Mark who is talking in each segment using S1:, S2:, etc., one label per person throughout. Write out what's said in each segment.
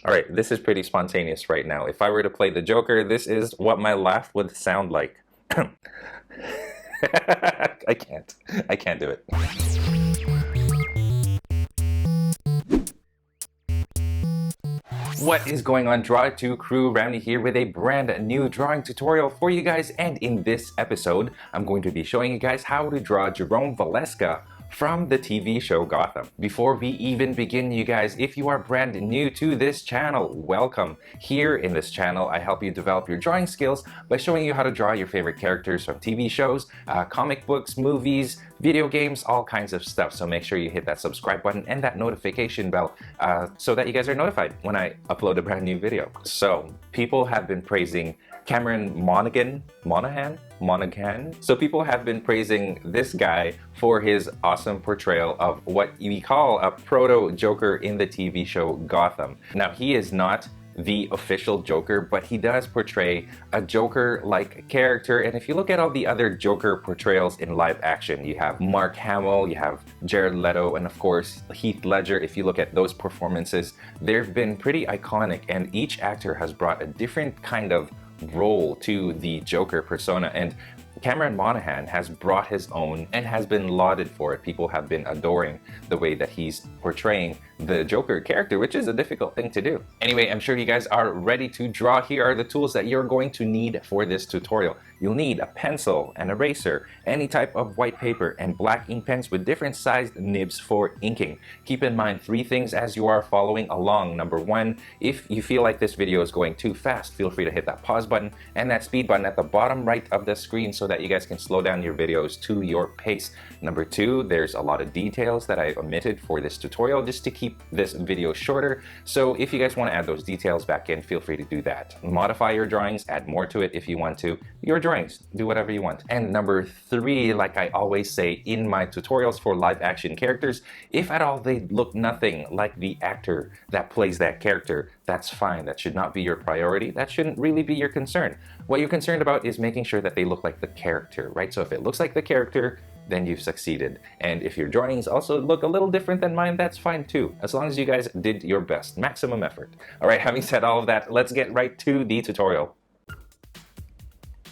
S1: All right, this is pretty spontaneous right now. If I were to play the Joker, this is what my laugh would sound like. I can't. I can't do it. What is going on, Draw 2 crew? Ramny here with a brand new drawing tutorial for you guys, and in this episode I'm going to be showing you guys how to draw Jerome Valeska from the TV show Gotham. Before we even begin, you guys, if you are brand new to this channel, welcome. Here in this channel I help you develop your drawing skills by showing you how to draw your favorite characters from TV shows, comic books, movies, video games, all kinds of stuff. So make sure you hit that subscribe button and that notification bell so that you guys are notified when I upload a brand new video. So people have been praising Monaghan. So people have been praising this guy for his awesome portrayal of what we call a proto-Joker in the TV show Gotham. Now, he is not the official Joker, but he does portray a Joker-like character. And if you look at all the other Joker portrayals in live action, you have Hamill, you have Leto, and of course Heath Ledger. If you look at those performances, they've been pretty iconic, and each actor has brought a different kind of role to the Joker persona, and Monaghan has brought his own and has been lauded for it. People have been adoring the way that he's portraying the Joker character, which is a difficult thing to do. Anyway, I'm sure you guys are ready to draw. Here are the tools that you're going to need for this tutorial. You'll need a pencil, an eraser, any type of white paper, and black ink pens with different sized nibs for inking. Keep in mind 3 things as you are following along. Number 1, if you feel like this video is going too fast, feel free to hit that pause button and that speed button at the bottom right of the screen so that you guys can slow down your videos to your pace. Number 2, there's a lot of details that I've omitted for this tutorial just to keep this video shorter. So if you guys want to add those details back in, feel free to do that. Modify your drawings, add more to it if you want to. Your drawings, do whatever you want. And number 3, like I always say in my tutorials for live action characters, if at all they look nothing like the actor that plays that character, that's fine. That should not be your priority. That shouldn't really be your concern. What you're concerned about is making sure that they look like the character, right? So if it looks like the character, then you've succeeded. And if your drawings also look a little different than mine, that's fine too, as long as you guys did your best, maximum effort. All right, having said all of that, let's get right to the tutorial.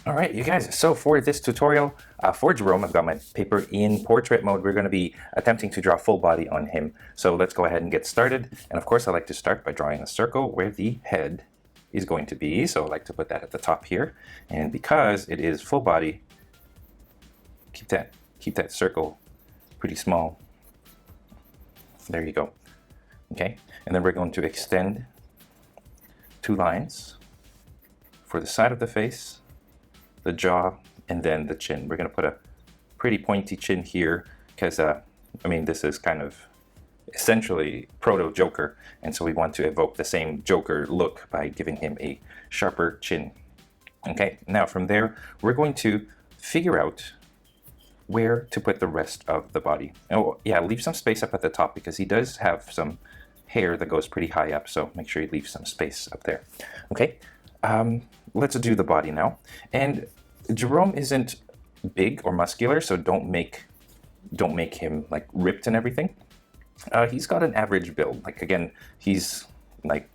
S1: All right, you guys, so for this tutorial, for Jerome, I've got my paper in portrait mode. We're going to be attempting to draw full body on him. So let's go ahead and get started. And of course, I like to start by drawing a circle where the head is going to be. So I like to put that at the top here. And because it is full body, keep that circle pretty small. There you go. Okay, and then we're going to extend 2 lines for the side of the face, the jaw, and then the chin. We're going to put a pretty pointy chin here because, I mean, this is kind of essentially proto-Joker, and so we want to evoke the same Joker look by giving him a sharper chin. Okay, now from there, we're going to figure out where to put the rest of the body. Oh, yeah, leave some space up at the top because he does have some hair that goes pretty high up, so make sure you leave some space up there. Okay, let's do the body now. And Jerome isn't big or muscular, so don't make him like ripped and everything. He's got an average build. Like, again, he's like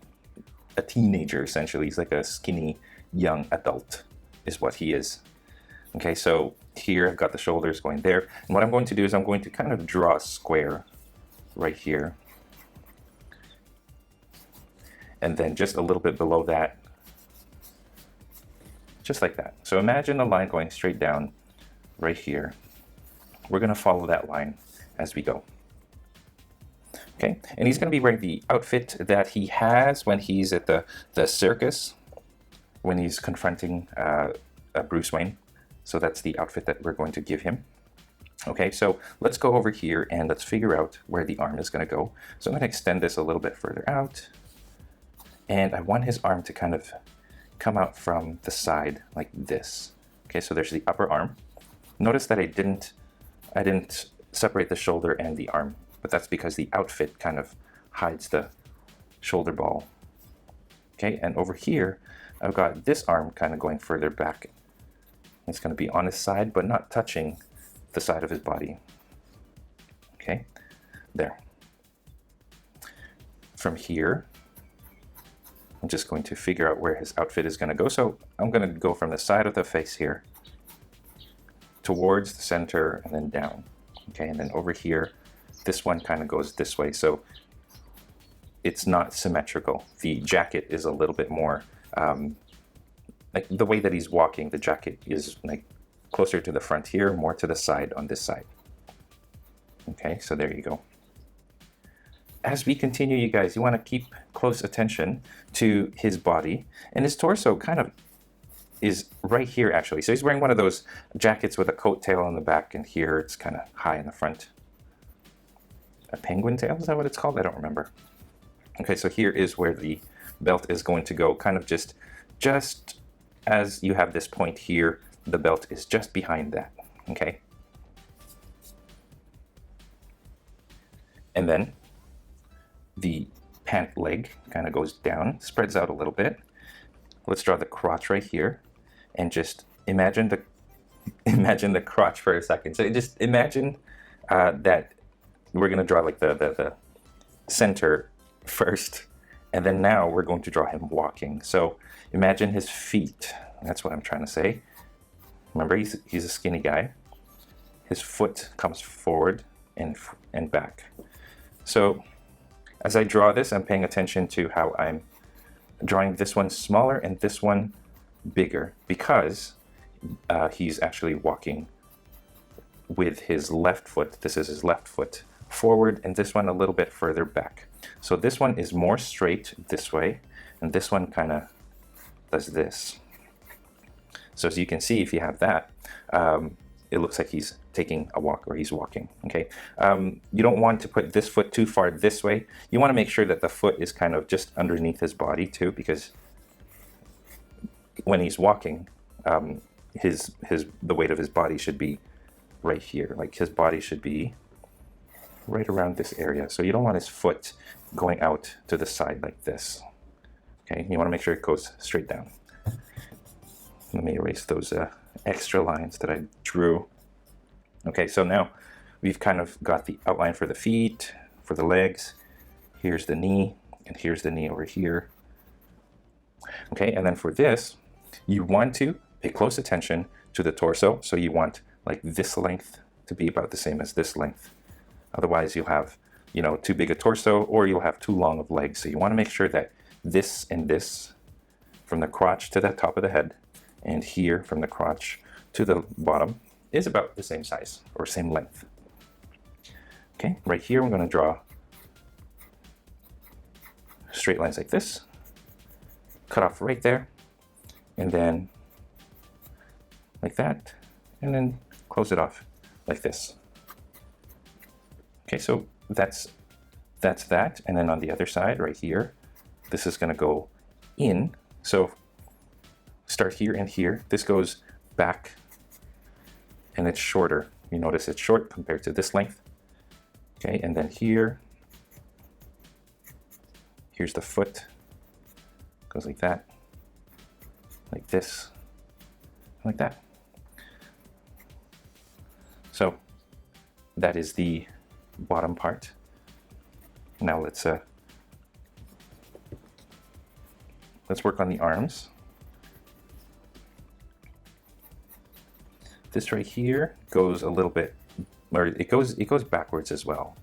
S1: a teenager essentially. He's like a skinny young adult is what he is. Okay, so here I've got the shoulders going there, and what I'm going to do is I'm going to kind of draw a square right here, and then just a little bit below that, just like that. So imagine a line going straight down right here. We're going to follow that line as we go. Okay, and he's going to be wearing the outfit that he has when he's at the circus, when he's confronting Bruce Wayne. So that's the outfit that we're going to give him. Okay, so let's go over here and let's figure out where the arm is going to go. So I'm going to extend this a little bit further out, and I want his arm to kind of come out from the side like this. Okay, so there's the upper arm. Notice that I didn't separate the shoulder and the arm, but that's because the outfit kind of hides the shoulder ball. Okay, and over here I've got this arm kind of going further back. It's going to be on his side, but not touching the side of his body. Okay, there. From here, I'm just going to figure out where his outfit is going to go. So I'm going to go from the side of the face here towards the center and then down. Okay, and then over here, this one kind of goes this way. So it's not symmetrical. The jacket is a little bit more, like the way that he's walking, the jacket is like closer to the front here, more to the side on this side. Okay, so there you go. As we continue, you guys, you want to keep close attention to his body, and his torso kind of is right here actually. So he's wearing one of those jackets with a coat tail on the back, and here it's kind of high in the front. A penguin tail, is that what it's called? I don't remember. Okay, so here is where the belt is going to go, kind of just as you have this point here, the belt is just behind that, okay? And then the pant leg kind of goes down, spreads out a little bit. Let's draw the crotch right here, and just imagine the crotch for a second. So just imagine that we're going to draw like the center first, and then now we're going to draw him walking. So imagine his feet. That's what I'm trying to say. Remember, he's a skinny guy. His foot comes forward and back. So as I draw this, I'm paying attention to how I'm drawing this one smaller and this one bigger, because he's actually walking with his left foot. This is his left foot forward, and this one a little bit further back. So this one is more straight this way, and this one kind of does this. So as you can see, if you have that, it looks like he's taking a walk, or he's walking, okay? You don't want to put this foot too far this way. You want to make sure that the foot is kind of just underneath his body too, because when he's walking, the weight of his body should be right here. Like his body should be right around this area. So you don't want his foot going out to the side like this, okay? You want to make sure it goes straight down. Let me erase those extra lines that I drew. Okay, so now we've kind of got the outline for the feet, for the legs. Here's the knee, and here's the knee over here. Okay, and then for this, you want to pay close attention to the torso. So you want like this length to be about the same as this length. Otherwise you'll have, you know, too big a torso, or you'll have too long of legs. So you want to make sure that this and this, from the crotch to the top of the head, and here from the crotch to the bottom, is about the same size or same length. Okay, right here I'm going to draw straight lines like this, cut off right there, and then like that, and then close it off like this. Okay, so that's that, and then on the other side right here, this is going to go in. So start here and here. This goes back, and it's shorter. You notice it's short compared to this length. Okay, and then here's the foot. Goes like that, like this, like that. So that is the bottom part. Now let's work on the arms. This right here goes a little bit, or it goes backwards as well,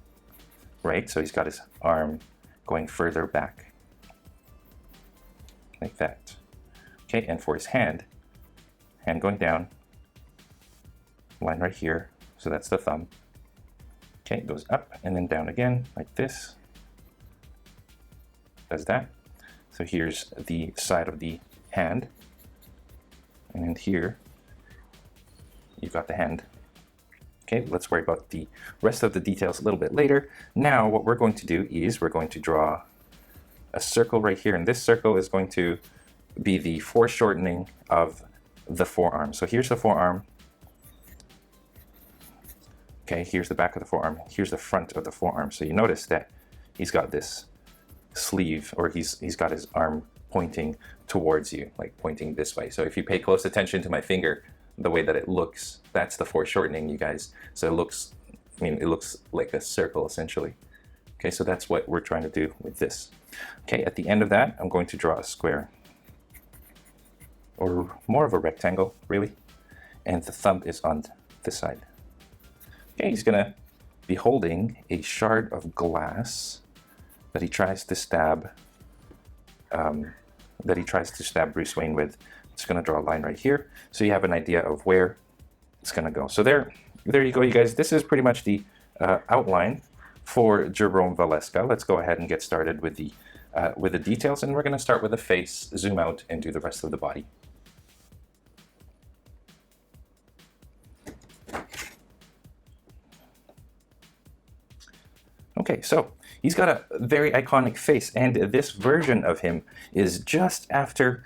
S1: right? So he's got his arm going further back, like that. Okay, and for his hand going down, line right here, so that's the thumb. Okay, it goes up and then down again, like this. Does that. So here's the side of the hand, and then here you've got the hand. Okay, let's worry about the rest of the details a little bit later. Now what we're going to do is we're going to draw a circle right here, and this circle is going to be the foreshortening of the forearm. So here's the forearm. Okay, here's the back of the forearm. Here's the front of the forearm. So you notice that he's got this sleeve, or he's got his arm pointing towards you, like pointing this way. So if you pay close attention to my finger, the way that it looks, that's the foreshortening, you guys. So it looks like a circle essentially. Okay, so that's what we're trying to do with this. Okay, at the end of that, I'm going to draw a square, or more of a rectangle, really. And the thumb is on this side. Okay, he's gonna be holding a shard of glass that he tries to stab Bruce Wayne with. Just gonna draw a line right here, so you have an idea of where it's gonna go. So there you go, you guys. This is pretty much the outline for Jerome Valeska. Let's go ahead and get started with the details, and we're gonna start with the face, zoom out, and do the rest of the body. Okay, so he's got a very iconic face, and this version of him is just after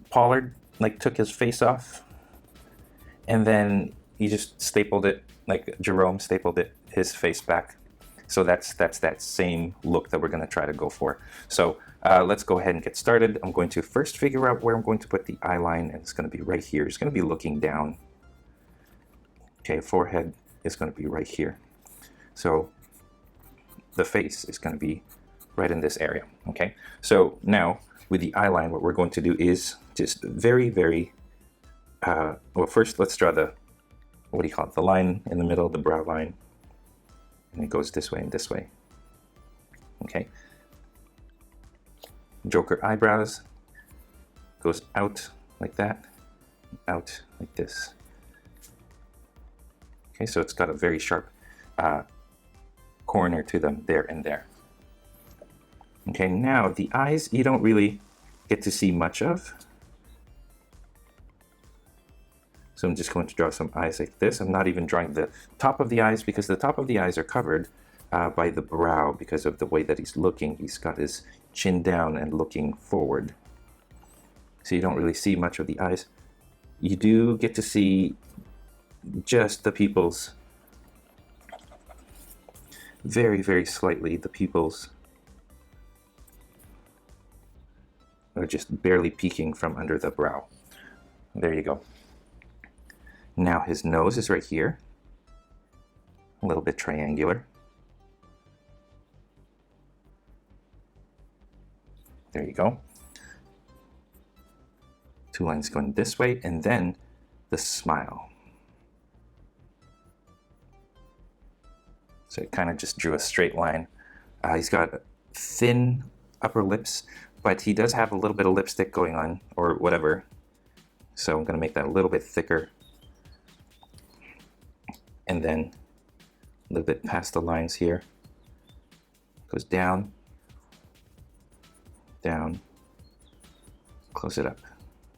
S1: Pollard took his face off, and then he just stapled it, Jerome stapled his face back. So that's that same look that we're going to try to go for. So let's go ahead and get started. I'm going to first figure out where I'm going to put the eye line, and it's going to be right here. It's going to be looking down. Okay, forehead is going to be right here. So the face is going to be right in this area. Okay, so now with the eye line, what we're going to do is just very, very, well, first let's draw the, what do you call it, the line in the middle, the brow line, and it goes this way and this way. Okay, Joker eyebrows goes out like that, out like this. Okay, so it's got a very sharp corner to them there and there. Okay, now the eyes you don't really get to see much of. So I'm just going to draw some eyes like this. I'm not even drawing the top of the eyes because the top of the eyes are covered by the brow because of the way that he's looking. He's got his chin down and looking forward. So you don't really see much of the eyes. You do get to see just the pupils. Very, very slightly, the pupils are just barely peeking from under the brow. There you go. Now his nose is right here, a little bit triangular. There you go. Two lines going this way, and then the smile. So it kind of just drew a straight line. He's got thin upper lips, but he does have a little bit of lipstick going on, or whatever. So I'm going to make that a little bit thicker. And then a little bit past the lines here. Goes down, down, close it up.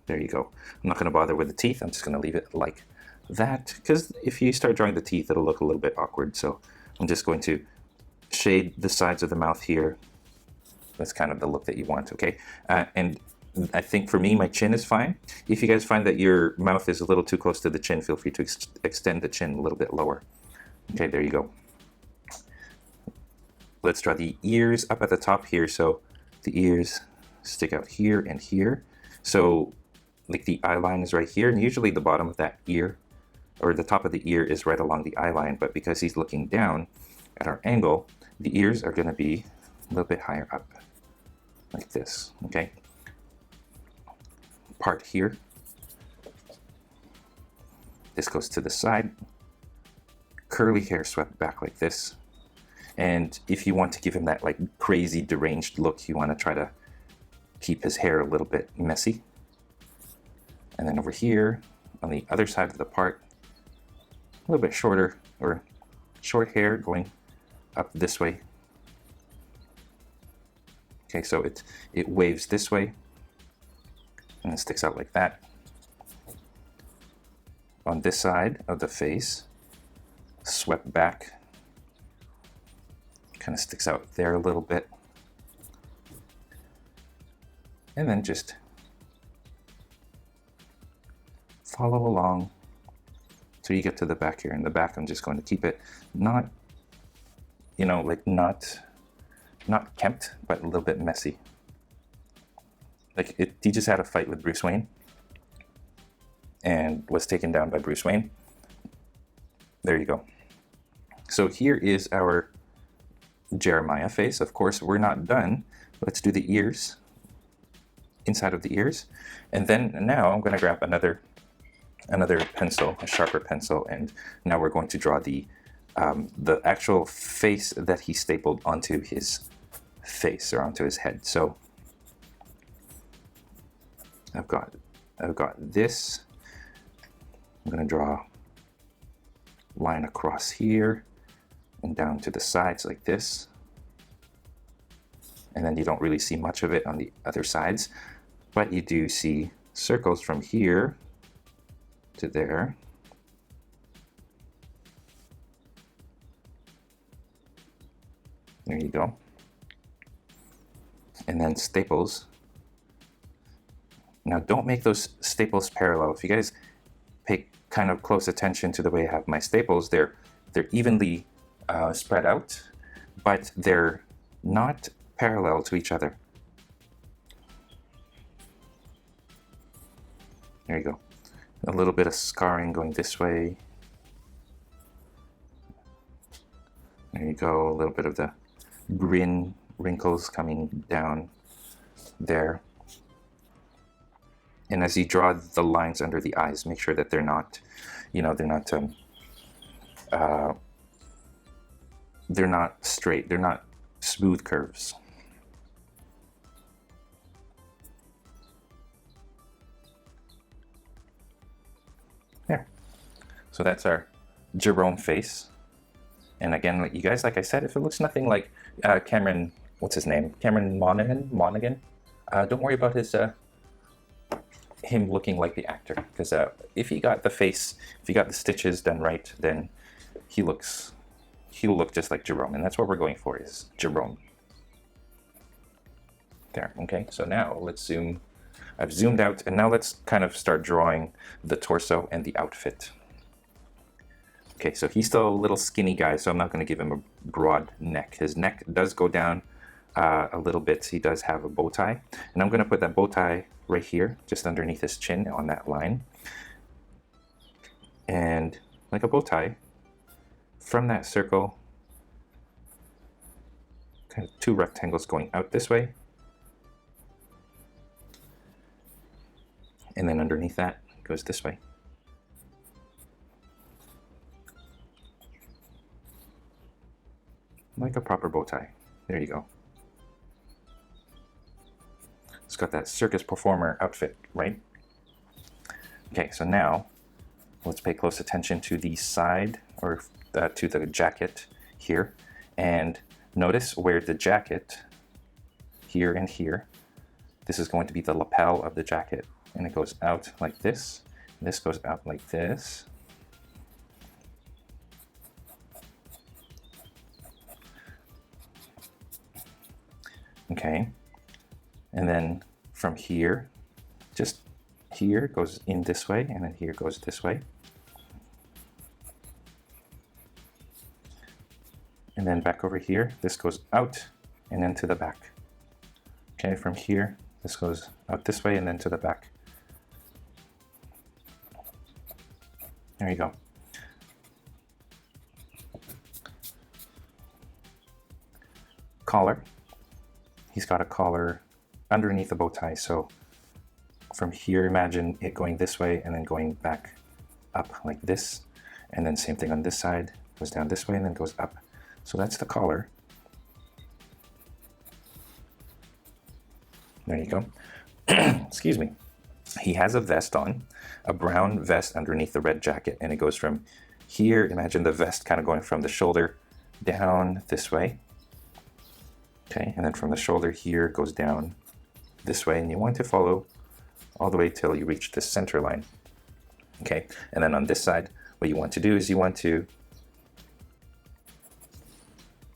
S1: There you go. I'm not going to bother with the teeth. I'm just going to leave it like that, because if you start drawing the teeth, it'll look a little bit awkward. So I'm just going to shade the sides of the mouth here. That's kind of the look that you want, okay? And I think for me, my chin is fine. If you guys find that your mouth is a little too close to the chin, feel free to extend the chin a little bit lower. Okay, there you go. Let's draw the ears up at the top here. So the ears stick out here and here. So the eye line is right here, and usually the bottom of that ear, or the top of the ear, is right along the eye line, but because he's looking down at our angle, the ears are going to be a little bit higher up, like this, okay? Part here. This goes to the side. Curly hair swept back like this. And if you want to give him that crazy deranged look, you want to try to keep his hair a little bit messy. And then over here, on the other side of the part, a little bit shorter, or short hair going up this way. Okay, so it waves this way, and it sticks out like that. On this side of the face, swept back, kind of sticks out there a little bit. And then just follow along till you get to the back here. In the back, I'm just going to keep it not, not kempt, but a little bit messy. He just had a fight with Bruce Wayne and was taken down by Bruce Wayne. There you go. So here is our Jeremiah face. Of course, we're not done. Let's do the ears, inside of the ears. And then now I'm going to grab another pencil, a sharper pencil, and now we're going to draw the actual face that he stapled onto his face, or onto his head. So I've got this. I'm going to draw a line across here and down to the sides like this. And then you don't really see much of it on the other sides, but you do see circles from here to there. There you go. And then staples. Now don't make those staples parallel. If you guys pay kind of close attention to the way I have my staples, they're evenly spread out, but they're not parallel to each other. There you go. A little bit of scarring going this way. There you go. A little bit of the grin wrinkles coming down there. And as you draw the lines under the eyes, make sure that they're not, they're not straight. They're not smooth curves. There. So that's our Jerome face. And again, you guys, like I said, if it looks nothing like Cameron, what's his name? Cameron Monaghan. Don't worry about him looking like the actor, because if he got the face, if he got the stitches done right, then he'll look just like Jerome, and that's what we're going for, is Jerome. There, okay, so now let's zoom. I've zoomed out, and now let's kind of start drawing the torso and the outfit. Okay, so he's still a little skinny guy, so I'm not going to give him a broad neck. His neck does go down a little bit. He does have a bow tie, and I'm going to put that bow tie right here, just underneath his chin on that line. And like a bow tie, from that circle, kind of two rectangles going out this way. And then underneath that goes this way. Like a proper bow tie. There you go. It's got that circus performer outfit, right? Okay, so now let's pay close attention to the side, or to the jacket here, and notice where the jacket, here and here, this is going to be the lapel of the jacket, and it goes out like this, and this goes out like this. Okay, and then from here, just here goes in this way, and then here goes this way. And then back over here, this goes out and then to the back. Okay, from here, this goes out this way and then to the back. There you go. Collar. He's got a collar underneath the bow tie, so from here, imagine it going this way and then going back up like this, and then same thing on this side, goes down this way and then goes up. So that's the collar. There you go. Excuse me. He has a vest on, a brown vest underneath the red jacket, and it goes from here, imagine the vest kind of going from the shoulder down this way. Okay, and then from the shoulder here goes down this way, and you want to follow all the way till you reach the center line. Okay, and then on this side, what you want to do is you want to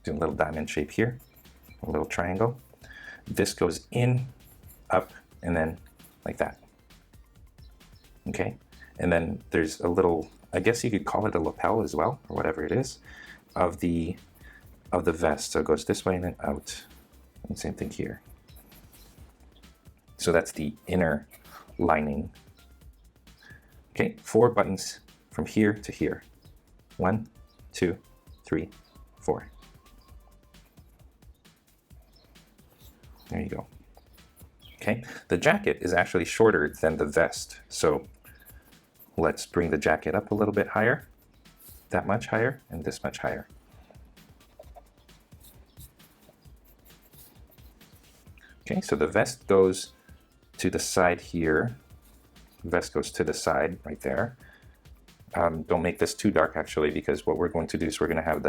S1: do a little diamond shape here, a little triangle. This goes in, up, and then like that. Okay, and then there's a little, I guess you could call it a lapel as well, or whatever it is, of the vest. So it goes this way and then out, and same thing here. So that's the inner lining. Okay, 4 buttons from here to here. 1, 2, 3, 4. There you go. Okay, the jacket is actually shorter than the vest, so let's bring the jacket up a little bit higher, that much higher, and this much higher. Okay, so the vest goes to the side here. The vest goes to the side right there. Don't make this too dark actually, because what we're going to do is we're going to have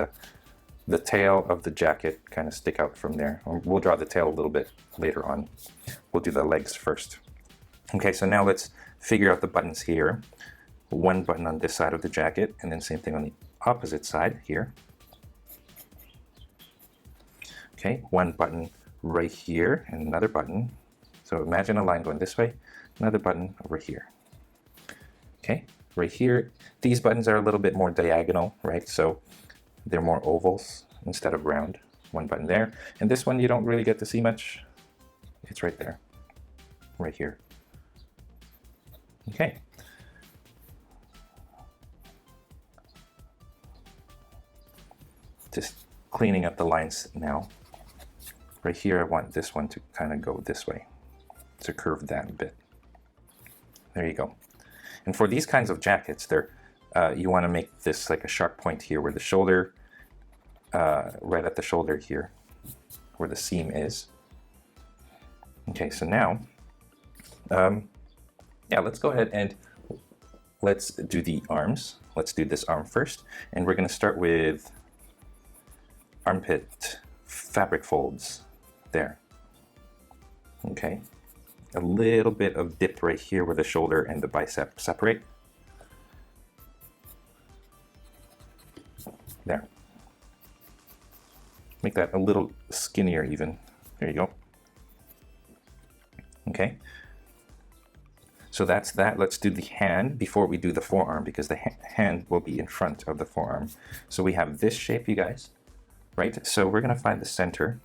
S1: the tail of the jacket kind of stick out from there. We'll draw the tail a little bit later on. We'll do the legs first. Okay, so now let's figure out the buttons here. One button on this side of the jacket, and then same thing on the opposite side here. Okay, one button right here, and another button. So imagine a line going this way, another button over here. Okay, right here, these buttons are a little bit more diagonal, right? So they're more ovals instead of round. One button there, and this one you don't really get to see much. It's right there, right here. Okay. Just cleaning up the lines now. Right here, I want this one to kind of go this way, to curve that a bit. There you go. And for these kinds of jackets, you want to make this like a sharp point here where the shoulder, right at the shoulder here, where the seam is. Okay, so now, yeah, let's go ahead and let's do the arms. Let's do this arm first, and we're going to start with armpit fabric folds there. Okay, a little bit of dip right here where the shoulder and the bicep separate. There. Make that a little skinnier even. There you go. Okay. So that's that. Let's do the hand before we do the forearm, because the hand will be in front of the forearm. So we have this shape, you guys, right? So we're going to find the center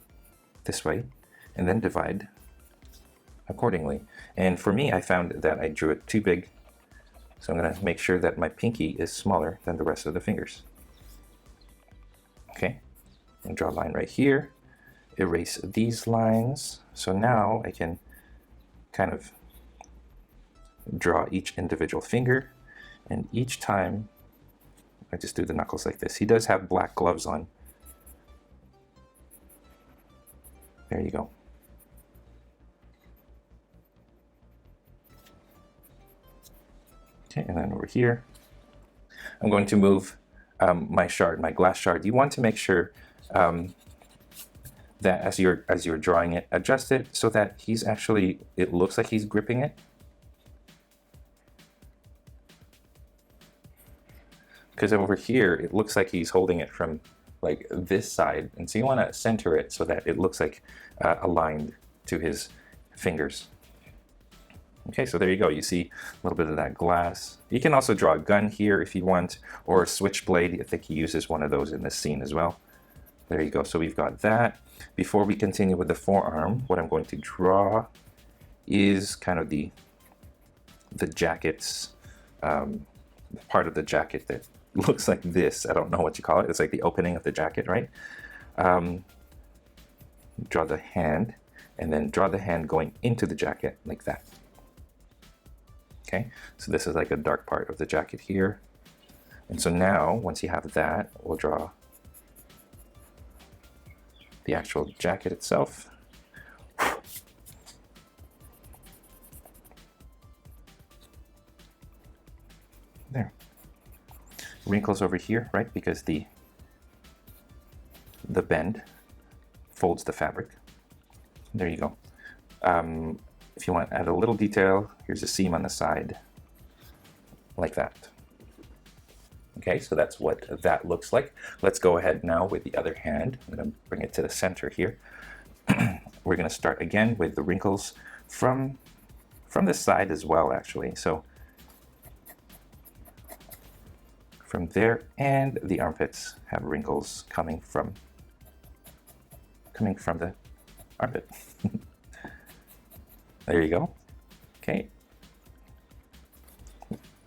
S1: this way and then divide accordingly. And for me, I found that I drew it too big. So I'm going to make sure that my pinky is smaller than the rest of the fingers. Okay, and draw a line right here. Erase these lines. So now I can kind of draw each individual finger, and each time I just do the knuckles like this. He does have black gloves on. There you go. Okay, and then over here, I'm going to move my shard, my glass shard. You want to make sure that as you're drawing it, adjust it so that he's actually, it looks like he's gripping it. Because over here, it looks like he's holding it from like this side. And so you want to center it so that it looks like aligned to his fingers. Okay, so there you go. You see a little bit of that glass. You can also draw a gun here if you want, or a switchblade. I think he uses one of those in this scene as well. There you go. So we've got that. Before we continue with the forearm, what I'm going to draw is kind of the jacket's, part of the jacket that looks like this. I don't know what you call it. It's like the opening of the jacket, right? Draw the hand, and then draw the hand going into the jacket like that. Okay, so this is like a dark part of the jacket here. And so now, once you have that, we'll draw the actual jacket itself. There. Wrinkles over here, right? Because the bend folds the fabric. There you go. If you want to add a little detail, here's a seam on the side, like that. Okay, so that's what that looks like. Let's go ahead now with the other hand. I'm going to bring it to the center here. We're going to start again with the wrinkles from this side as well, actually. So from there, and the armpits have wrinkles coming from the armpit. There you go. Okay.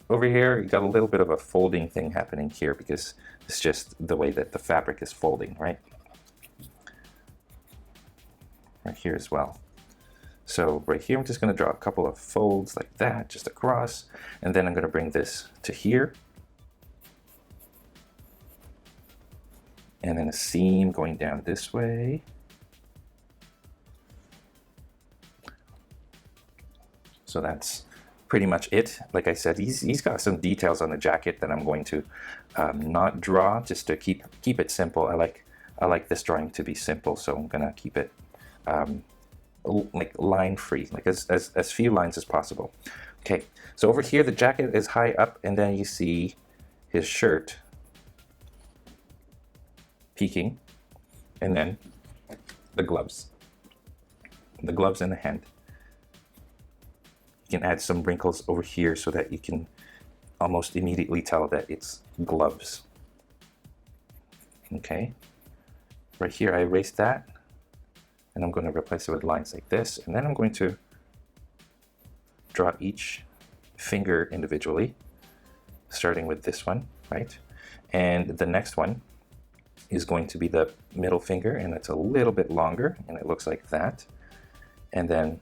S1: Over here, you got a little bit of a folding thing happening here because it's just the way that the fabric is folding, right? right here as well. So right here, I'm just going to draw a couple of folds like that, just across, and then I'm going to bring this to here. And then a seam going down this way. So that's pretty much it. Like I said, he's got some details on the jacket that I'm going to not draw, just to keep it simple. I like this drawing to be simple, so I'm gonna keep it like line free, like as few lines as possible. Okay, so over here the jacket is high up, and then you see his shirt peeking, and then the gloves in the hand. You can add some wrinkles over here so that you can almost immediately tell that it's gloves. Okay, right here I erased that, and I'm going to replace it with lines like this, and then I'm going to draw each finger individually, starting with this one, right? And the next one is going to be the middle finger, and it's a little bit longer, and it looks like that. And then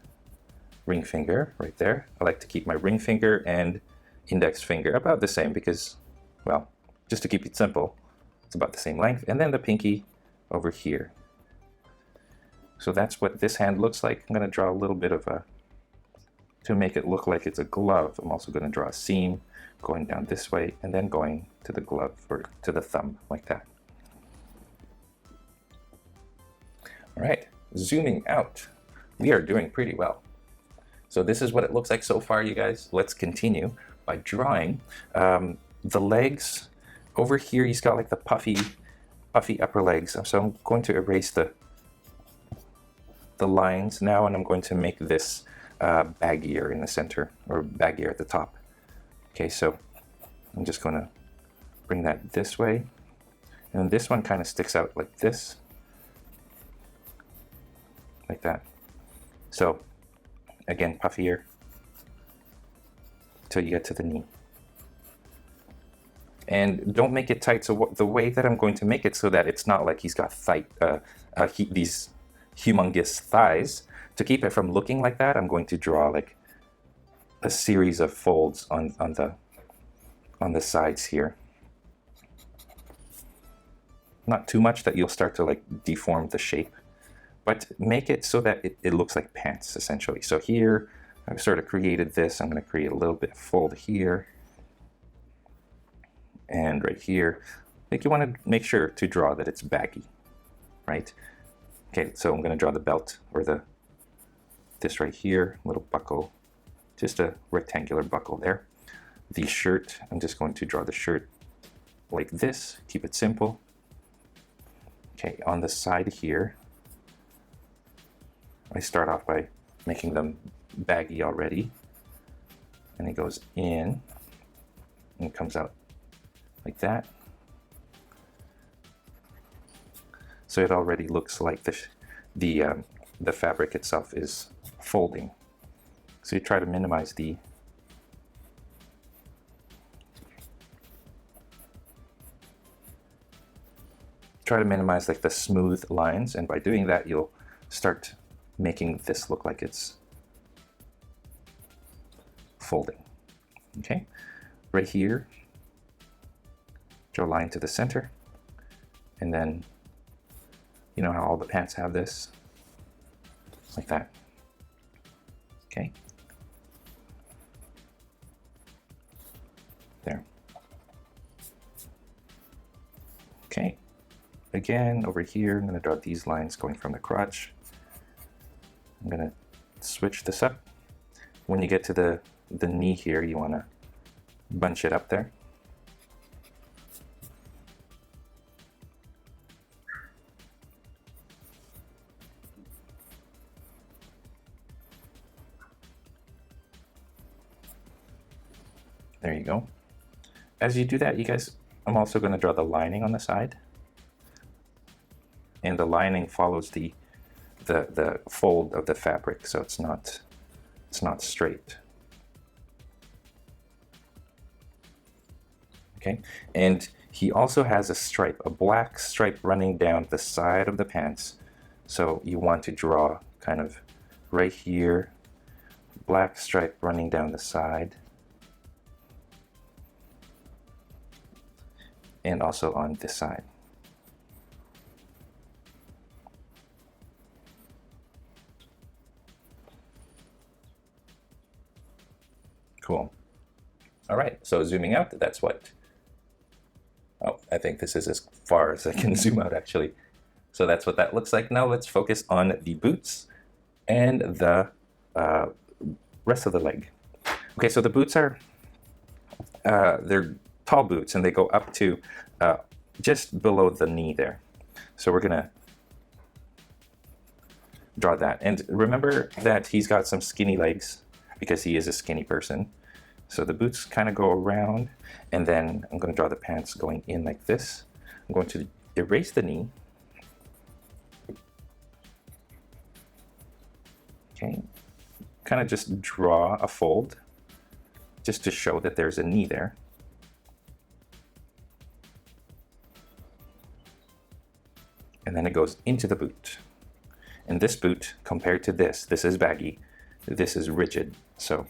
S1: ring finger right there. I like to keep my ring finger and index finger about the same because, well, just to keep it simple, it's about the same length. And then the pinky over here. So that's what this hand looks like. I'm going to draw a little bit of to make it look like it's a glove. I'm also going to draw a seam going down this way and then going to the glove or to the thumb like that. All right, zooming out, we are doing pretty well. So this is what it looks like so far, you guys. Let's continue by drawing the legs. Over here, he's got like the puffy upper legs. So I'm going to erase the lines now, and I'm going to make this baggier in the center, or baggier at the top. Okay, so I'm just going to bring that this way. And this one kind of sticks out like this. Like that. So again, puffier till you get to the knee. And don't make it tight. So the way that I'm going to make it so that it's not like he's got these humongous thighs, to keep it from looking like that, I'm going to draw like a series of folds on the sides here. Not too much that you'll start to like deform the shape, but make it so that it looks like pants essentially. So here I've sort of created this. I'm going to create a little bit of fold here and right here. Like, you want to make sure to draw that it's baggy, right? Okay, so I'm going to draw the belt, or this right here, little buckle, just a rectangular buckle there. The shirt, I'm just going to draw the shirt like this, keep it simple. Okay, on the side here, I start off by making them baggy already, and it goes in and comes out like that. So it already looks like the fabric itself is folding. So you try to minimize like the smooth lines, and by doing that you'll start making this look like it's folding. Okay, right here, draw a line to the center, and then you know how all the pants have this, like that. Okay, there. Okay, again over here I'm going to draw these lines going from the crotch. I'm going to switch this up. When you get to the knee here, you want to bunch it up there. There you go. As you do that, you guys, I'm also going to draw the lining on the side. And the lining follows the fold of the fabric, so it's not straight. Okay, and he also has a stripe, a black stripe running down the side of the pants. So you want to draw kind of right here, black stripe running down the side, and also on this side. Cool. All right, so zooming out, that's what, oh, I think this is as far as I can zoom out actually. So that's what that looks like. Now let's focus on the boots and the rest of the leg. Okay, so the boots are, they're tall boots and they go up to just below the knee there. So we're gonna draw that. And remember that he's got some skinny legs because he is a skinny person. So the boots kind of go around, and then I'm going to draw the pants going in like this. I'm going to erase the knee. Okay, kind of just draw a fold just to show that there's a knee there. And then it goes into the boot. And this boot, compared to this is baggy, this is rigid. So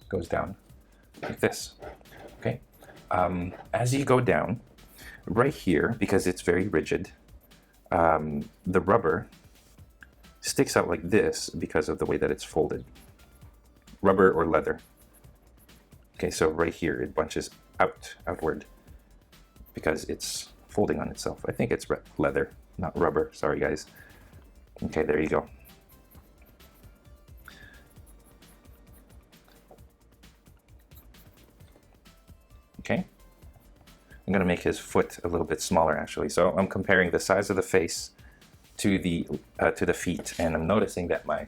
S1: goes down like this. Okay. As you go down, right here, because it's very rigid, the rubber sticks out like this because of the way that it's folded. Rubber or leather. Okay, so right here it bunches outward because it's folding on itself. I think it's leather, not rubber. Sorry, guys. Okay, there you go. Okay, I'm going to make his foot a little bit smaller actually. So I'm comparing the size of the face to the feet, and I'm noticing that my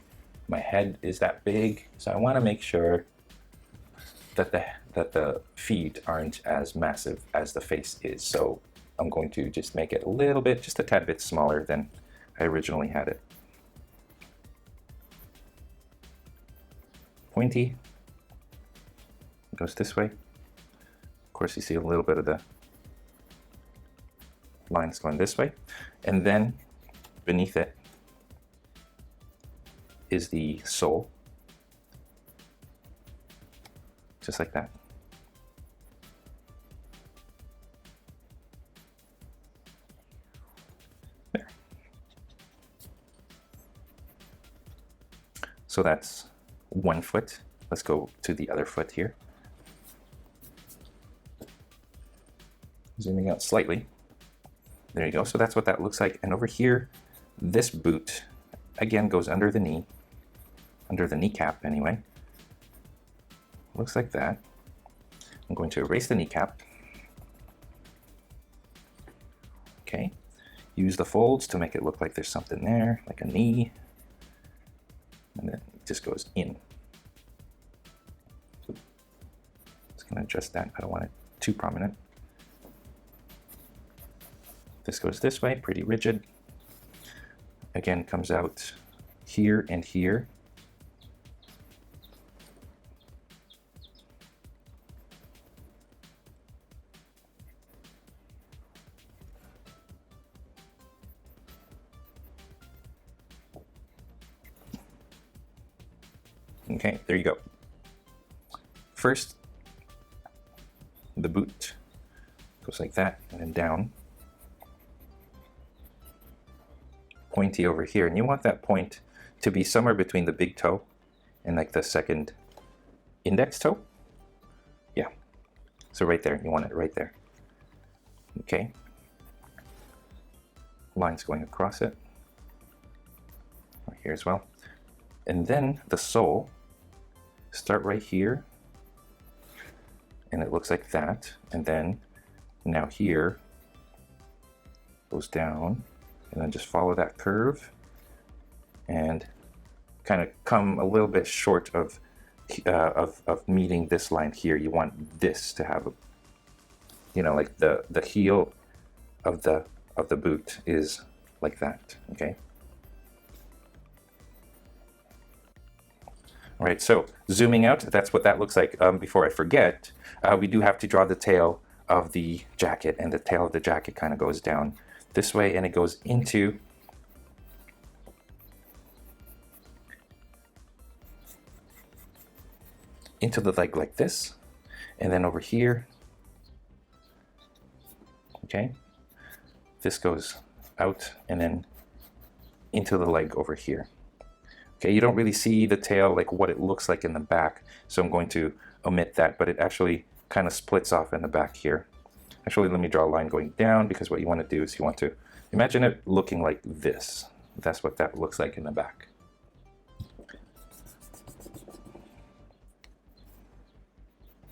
S1: head is that big. So I want to make sure that the feet aren't as massive as the face is. So I'm going to just make it a little bit, just a tad bit smaller than I originally had it. Pointy. It goes this way. Of course, you see a little bit of the lines going this way. And then beneath it is the sole. Just like that. There. So that's one foot. Let's go to the other foot here. Zooming out slightly. There you go. So that's what that looks like. And over here, this boot again goes under the knee, under the kneecap anyway. Looks like that. I'm going to erase the kneecap. Okay. Use the folds to make it look like there's something there, like a knee. And then it just goes in. Just going to adjust that. I don't want it too prominent. This goes this way, pretty rigid. Again, comes out here and here. Okay, there you go. First, the boot goes like that and then down. Pointy over here, and you want that point to be somewhere between the big toe and like the second index toe. Yeah, so right there, you want it right there. Okay, lines going across it right here as well. And then the sole, start right here, and it looks like that. And then now here goes down, and then just follow that curve and kind of come a little bit short of meeting this line here. You want this to have, you know, like the heel of the boot is like that. Okay. All right, so zooming out, that's what that looks like. Before I forget, we do have to draw the tail of the jacket, and the tail of the jacket kind of goes down this way, and it goes into into the leg like this, and then over here, okay, this goes out and then into the leg over here. Okay, you don't really see the tail, like what it looks like in the back, so I'm going to omit that, but it actually kind of splits off in the back here. Actually, let me draw a line going down, because what you want to do is you want to imagine it looking like this. That's what that looks like in the back.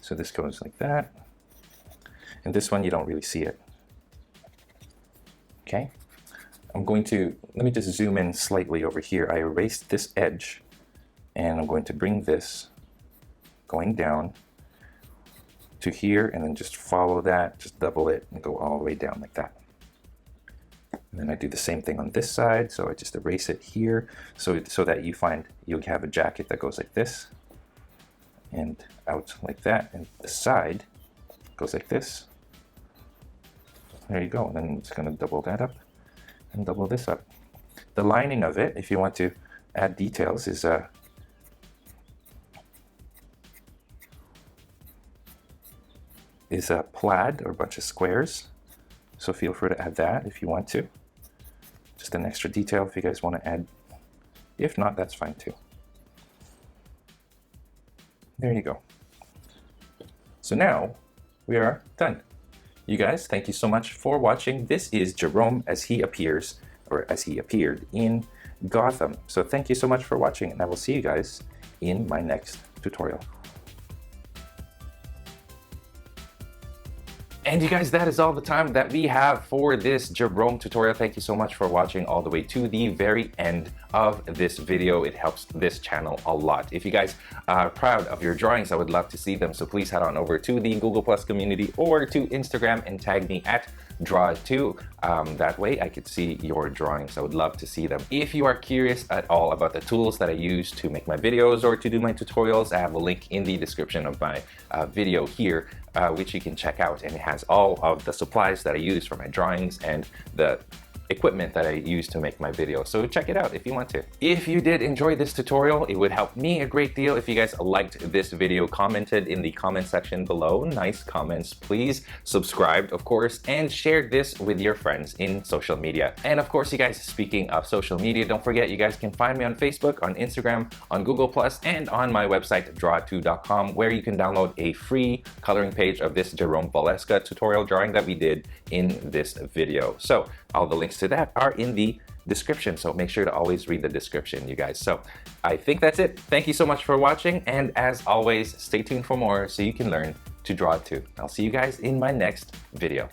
S1: So this goes like that. And this one, you don't really see it. Okay. I'm going to, let me just zoom in slightly over here. I erased this edge, and I'm going to bring this going down to here, and then just follow that, just double it and go all the way down like that. And then I do the same thing on this side, so I just erase it here, so that you'll have a jacket that goes like this and out like that, and the side goes like this. There you go. And then I'm just going to double that up and double this up. The lining of it, if you want to add details, is a plaid or a bunch of squares. So feel free to add that if you want to. Just an extra detail if you guys want to add. If not, that's fine too. There you go. So now we are done. You guys, thank you so much for watching. This is Jerome as he appears, or as he appeared in Gotham. So thank you so much for watching, and I will see you guys in my next tutorial. And you guys, that is all the time that we have for this Jerome tutorial. Thank you so much for watching all the way to the very end of this video. It helps this channel a lot. If you guys are proud of your drawings, I would love to see them. So please head on over to the Google Plus community or to Instagram and tag me at Draw2. That way I could see your drawings. I would love to see them. If you are curious at all about the tools that I use to make my videos or to do my tutorials, I have a link in the description of my video here, which you can check out, and it has all of the supplies that I use for my drawings and the equipment that I use to make my videos. So check it out if you want to. If you did enjoy this tutorial, it would help me a great deal if you guys liked this video, commented in the comment section below. Nice comments, please. Subscribed, of course, and shared this with your friends in social media. And of course, you guys, speaking of social media, don't forget you guys can find me on Facebook, on Instagram, on Google Plus, and on my website draw2.com, where you can download a free coloring page of this Jerome Valeska tutorial drawing that we did in this video. So all the links to that are in the description, so make sure to always read the description, you guys. So I think that's it. Thank you so much for watching, and as always, stay tuned for more so you can learn to draw too. I'll see you guys in my next video.